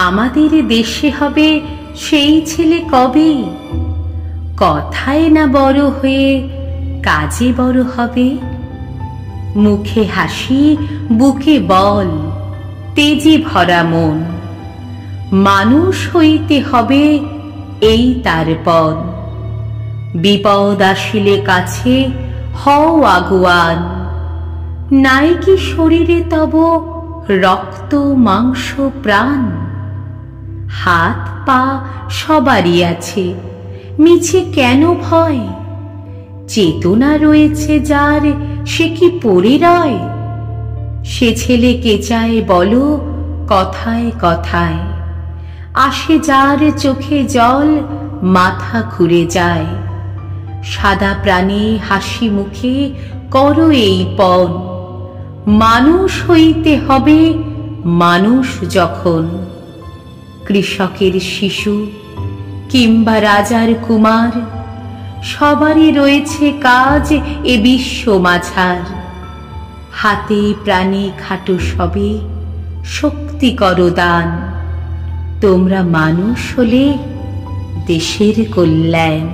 আমাদের দেশে হবে সেই ছেলে কবে, কথায় না বড় হয়ে কাজে বড় হবে। মুখে হাসি বুকে বল, তেজে ভরা মন, মানুষ হইতে হবে এই তার পণ। বিপদ আসিলে কাছে হও আগুয়ান, নাই কি শরীরে তব রক্ত মাংস প্রাণ। হাত পা সবারই আছে, মিছে কেন ভয়? চেতনা রয়েছে যার, সে কি পড়ে রয়? সে ছেলে কে চায় বলো কথায় কথায়, আসে যার চোখে জল মাথা ঘুরে যায়। সাদা প্রাণে হাসি মুখে করো এই পণ, মানুষ হইতে হবে মানুষ যখন। কৃষকের শিশু কিংবা রাজার কুমার, সবারই রয়েছে কাজ এ বিশ্ব মাঝার। হাতে প্রাণে খাটো সবে শক্তি করো দান, তোমরা মানুষ হলে দেশের কল্যাণ।